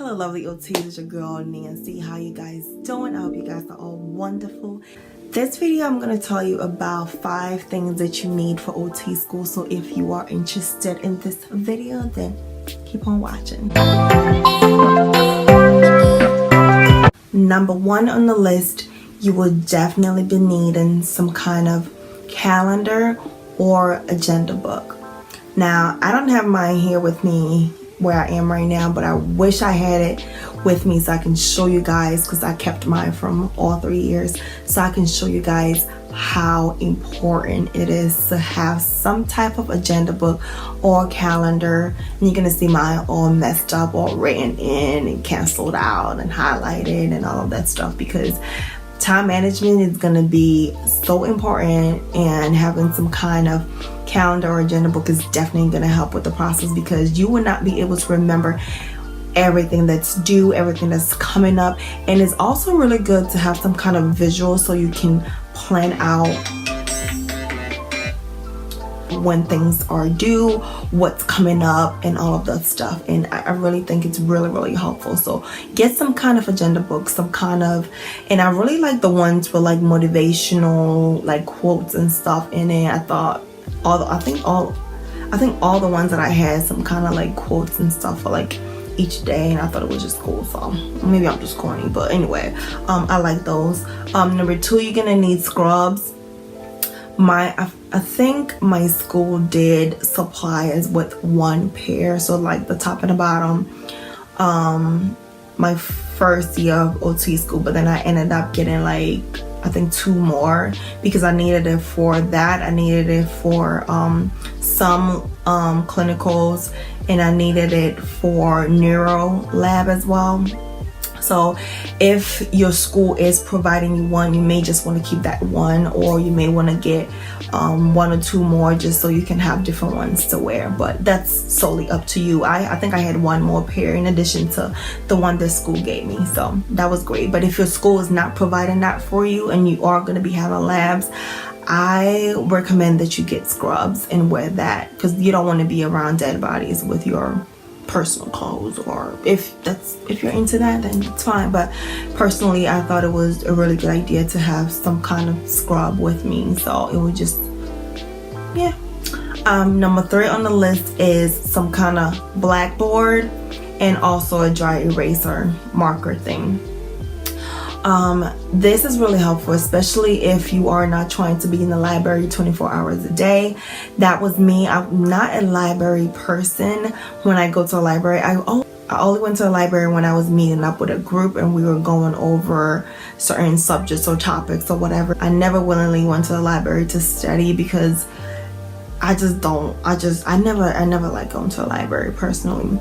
Hello lovely OTs, it's your girl Nancy. How you guys doing? I hope you guys are all wonderful. This video I'm going to tell you about 5 things that you need for OT school. So if you are interested in this video, then keep on watching. Number 1 on the list, you will definitely be needing some kind of calendar or agenda book. Now, I don't have mine here with me where I am right now, but I wish I had it with me so I can show you guys, because I kept mine from all 3 years, so I can show you guys how important it is to have some type of agenda book or calendar. And you're gonna see mine all messed up, all written in and canceled out and highlighted and all of that stuff, because time management is gonna be so important, and having some kind of calendar or agenda book is definitely going to help with the process, because you will not be able to remember everything that's due, everything that's coming up. And it's also really good to have some kind of visual so you can plan out when things are due, what's coming up, and all of that stuff. And I really think it's really helpful. So get some kind of agenda book, some kind of, and I really like the ones with like motivational like quotes and stuff in it. I think all the ones that I had some kind of like quotes and stuff for like each day, and I thought it was just cool. So maybe I'm just corny, but anyway, I like those. Number 2, you're gonna need scrubs. I think my school did supply us with 1 pair, so like the top and the bottom, my first year of OT school, but then I ended up getting like I think 2 more, because I needed it for that. I needed it for some clinicals, and I needed it for neuro lab as well. So if your school is providing you 1, you may just want to keep that 1, or you may want to get 1 or 2 more just so you can have different ones to wear. But that's solely up to you. I think I had 1 more pair in addition to the one that school gave me, so that was great. But if your school is not providing that for you and you are going to be having labs, I recommend that you get scrubs and wear that, because you don't want to be around dead bodies with your personal clothes. Or if you're into that, then it's fine. But personally, I thought it was a really good idea to have some kind of scrub with me, so it would just, yeah. Number 3 on the list is some kind of blackboard, and also a dry eraser marker thing. This is really helpful, especially if you are not trying to be in the library 24 hours a day. That was me. I'm not a library person. When I go to a library, I only went to a library when I was meeting up with a group and we were going over certain subjects or topics or whatever. I never willingly went to the library to study, because I never like going to a library personally.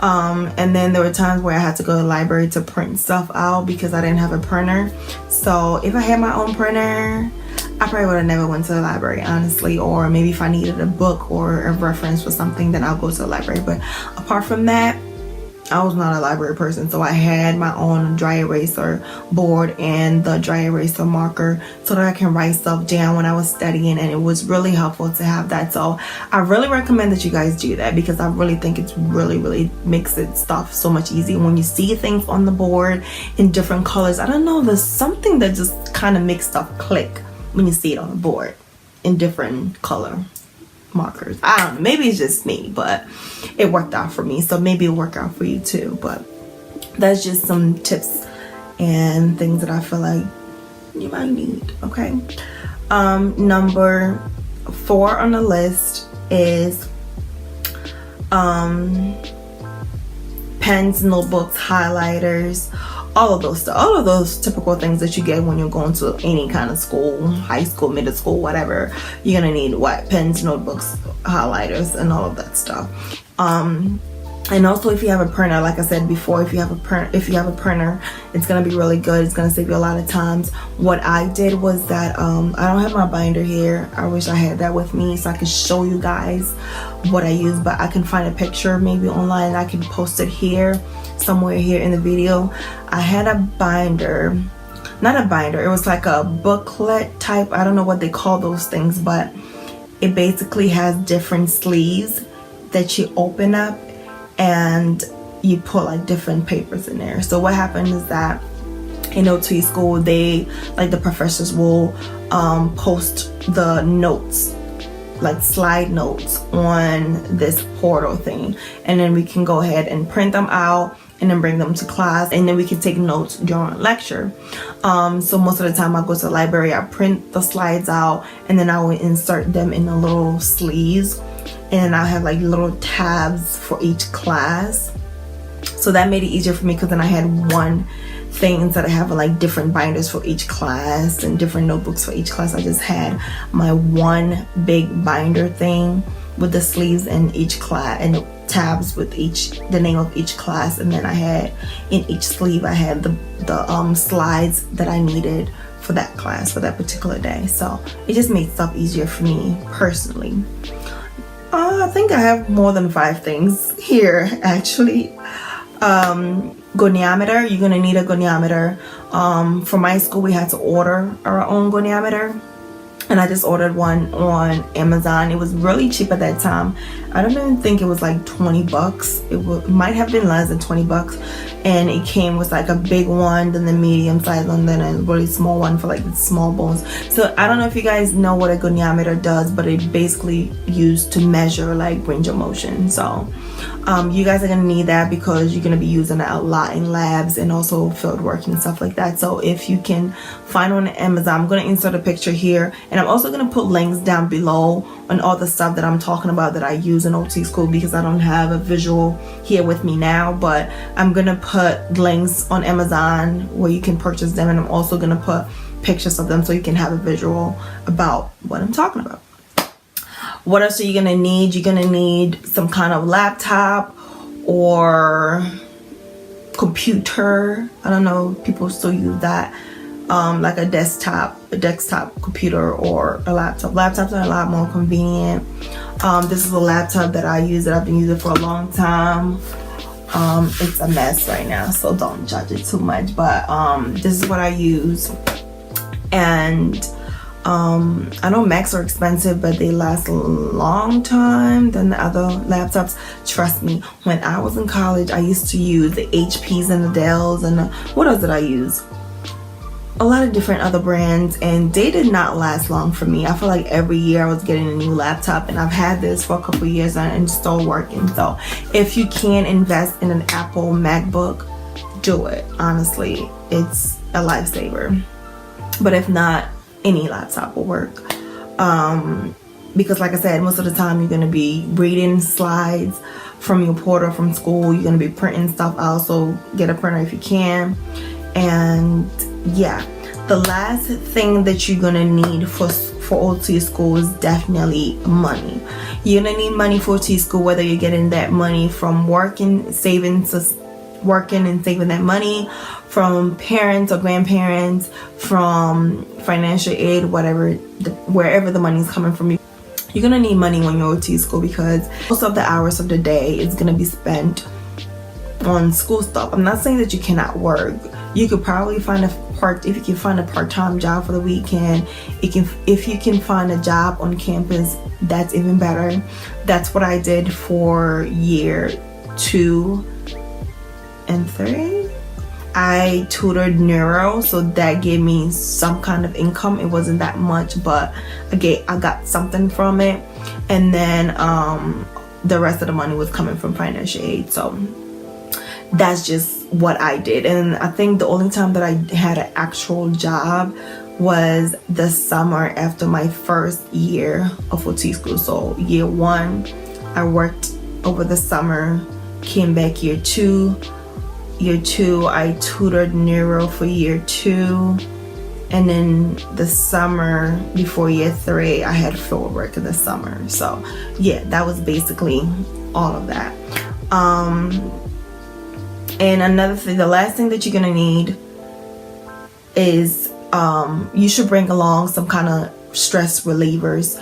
And then there were times where I had to go to the library to print stuff out because I didn't have a printer. So if I had my own printer, I probably would have never went to the library, honestly. Or maybe if I needed a book or a reference for something, then I'll go to the library. But apart from that, I was not a library person, so I had my own dry eraser board and the dry eraser marker so that I can write stuff down when I was studying, and it was really helpful to have that. So I really recommend that you guys do that, because I really think it's really makes it stuff so much easier when you see things on the board in different colors. I don't know, there's something that just kind of makes stuff click when you see it on the board in different color markers. I don't know, maybe it's just me, but it worked out for me, so maybe it'll work out for you too. But that's just some tips and things that I feel like you might need. Okay, number 4 on the list is pens, notebooks, highlighters, all of those typical things that you get when you're going to any kind of school, high school, middle school, whatever. You're gonna need pens, notebooks, highlighters, and all of that stuff. And also, if you have a printer, like I said before, if you have a printer, it's gonna be really good. It's gonna save you a lot of times. What I did was that I don't have my binder here. I wish I had that with me so I could show you guys what I use, but I can find a picture maybe online and I can post it here, somewhere here in the video. I had a binder, not a binder, it was like a booklet type. I don't know what they call those things, but it basically has different sleeves that you open up, and you put like different papers in there. So what happened is that in OT school, they, like, the professors will post the notes, like slide notes, on this portal thing, and then we can go ahead and print them out and then bring them to class, and then we can take notes during lecture. So most of the time I go to the library, I print the slides out, and then I will insert them in the little sleeves, and I have like little tabs for each class. So that made it easier for me, because then I had one thing instead of having like different binders for each class and different notebooks for each class. I just had my one big binder thing with the sleeves in each class and the tabs with the name of each class, and then I had in each sleeve I had the slides that I needed for that class for that particular day. So it just made stuff easier for me personally. I think I have more than 5 things here actually. Goniometer, you're gonna need a goniometer. For my school, we had to order our own goniometer, and I just ordered one on Amazon. It was really cheap at that time. I don't even think it was like 20 bucks. It might have been less than 20 bucks, and it came with like a big one, then the medium size one, then a really small one for like the small bones. So I don't know if you guys know what a goniometer does, but it basically used to measure like range of motion. So you guys are gonna need that because you're gonna be using it a lot in labs and also field work and stuff like that. So if you can find one on Amazon, I'm gonna insert a picture here, and I'm also gonna put links down below on all the stuff that I'm talking about that I use in OT school, because I don't have a visual here with me now, but I'm gonna put links on Amazon where you can purchase them, and I'm also gonna put pictures of them so you can have a visual about what I'm talking about. What else are you gonna need? You're gonna need some kind of laptop or computer. I don't know, people still use that, like a desktop computer or a laptop. Laptops are a lot more convenient. This is a laptop that I use, that I've been using for a long time. It's a mess right now, so don't judge it too much, but this is what I use. And I know Macs are expensive, but they last a long time than the other laptops. Trust me, when I was in college, I used to use the HPs and the Dells, and what else did I use? A lot of different other brands, and they did not last long for me. I feel like every year I was getting a new laptop, and I've had this for a couple years and it's still working. So if you can invest in an Apple MacBook, do it. Honestly, it's a lifesaver. But if not, any laptop will work, because like I said, most of the time you're going to be reading slides from your portal from school. You're going to be printing stuff out, so get a printer if you can. And yeah, the last thing that you're going to need for OT school is definitely money. You're going to need money for OT school, whether you're getting that money from working, saving and saving that money, from parents or grandparents, from financial aid, wherever the money is coming from. You're gonna need money when you're OT school, because most of the hours of the day is gonna be spent on school stuff. I'm not saying that you cannot work. You could probably find if you can find a part-time job for the weekend. If you can find a job on campus, that's even better. That's what I did for year 2 and 3. I tutored neuro, so that gave me some kind of income. It wasn't that much, but I got something from it. And then the rest of the money was coming from financial aid. So that's just what I did. And I think the only time that I had an actual job was the summer after my first year of OT school. So year 1, I worked over the summer, came back year 2. Year 2, I tutored neuro for year 2, and then the summer before year 3, I had field work in the summer. So yeah, that was basically all of that. And another thing, the last thing that you're gonna need is you should bring along some kind of stress relievers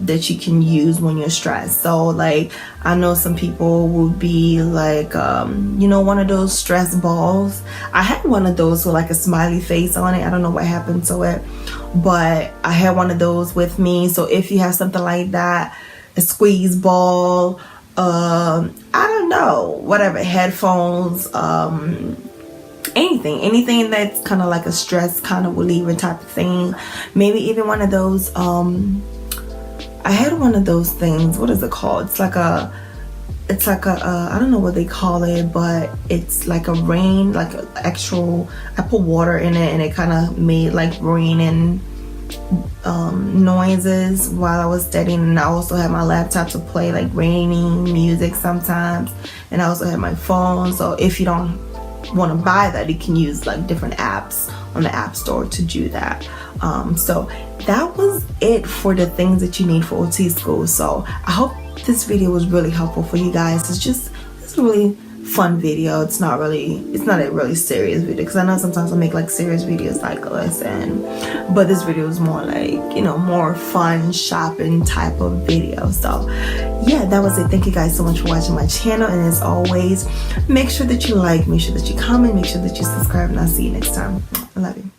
that you can use when you're stressed. So like, I know some people will be like, one of those stress balls. I had one of those with like a smiley face on it. I don't know what happened to it, but I had one of those with me. So if you have something like that, a squeeze ball, I don't know, whatever, headphones, anything that's kind of like a stress kind of reliever type of thing. Maybe even one of those, I had one of those things, what is it called? It's like a I don't know what they call it, but it's like a rain, like an actual, I put water in it and it kind of made like raining noises while I was studying. And I also had my laptop to play like raining music sometimes, and I also had my phone. So if you don't want to buy that, you can use like different apps on the app store to do that. So that was it for the things that you need for OT school. So I hope this video was really helpful for you guys. It's a really fun video. It's not a really serious video, because I know sometimes I make like serious videos like this, but this video is more like, you know, more fun shopping type of video. So yeah, that was it. Thank you guys so much for watching my channel, and as always, make sure that you like, make sure that you comment, make sure that you subscribe, and I'll see you next time. I love you.